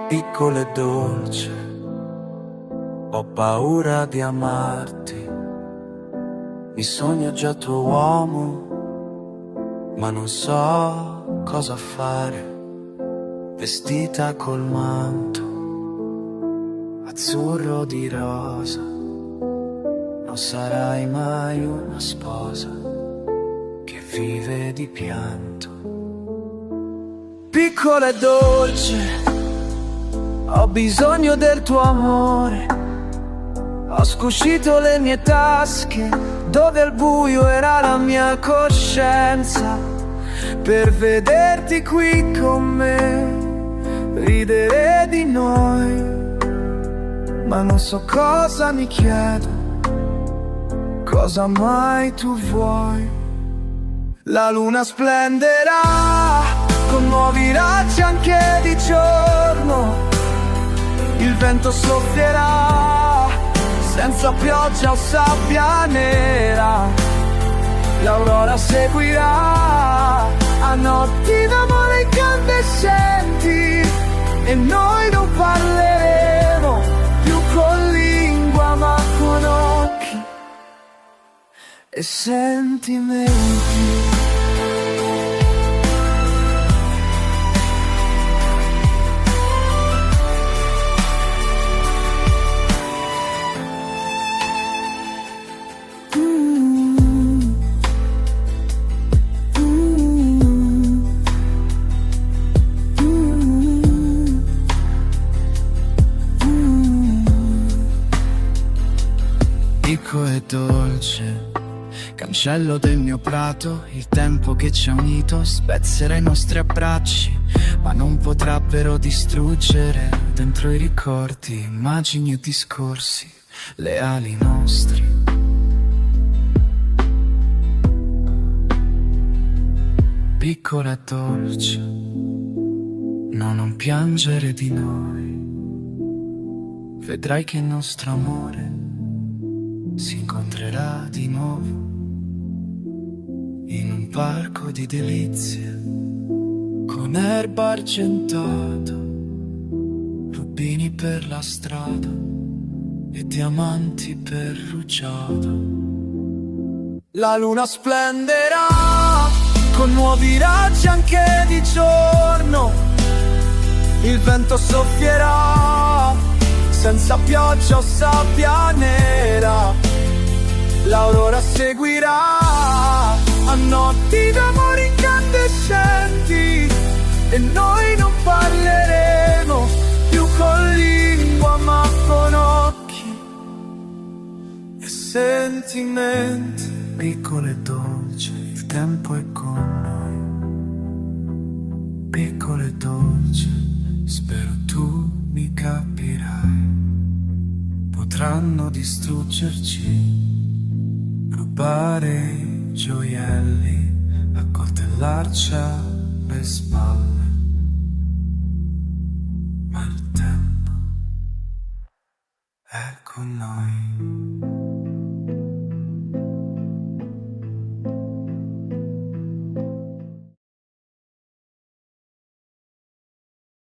piccolo e dolce, ho paura di amarti, mi sogno già tuo uomo, ma non so cosa fare, vestita col manto azzurro di rosa, non sarai mai una sposa che vive di pianto. Piccola e dolce, ho bisogno del tuo amore, ho scuscito le mie tasche dove al buio era la mia coscienza, per vederti qui con me, ridere di noi, ma non so cosa mi chiedo, cosa mai tu vuoi. La luna splenderà con nuovi raggi anche di giorno, il vento soffierà senza pioggia o sabbia nera, l'aurora seguirà a notti d'amore incandescenti, e noi non parleremo più con lingua ma con occhi e sentimenti. Piccolo e dolce, cancello del mio prato, il tempo che ci ha unito spezzerà i nostri abbracci, ma non potrebbero distruggere dentro i ricordi, immagini e discorsi, leali nostri. Piccola e dolce, no, non piangere di noi, vedrai che il nostro amore si incontrerà di nuovo in un parco di delizie, con erba argentata, rubini per la strada e diamanti per rugiada. La luna splenderà con nuovi raggi anche di giorno, il vento soffierà senza pioggia o sabbia nera, l'aurora seguirà a notti d'amore incandescenti, e noi non parleremo più con lingua ma con occhi e sentimenti. Piccolo e dolce, il tempo è con noi. Piccolo e dolce, spero tu mi capirai. Potranno distruggerci, rubare i gioielli, accoltellarci alle spalle, ma il tempo è con noi.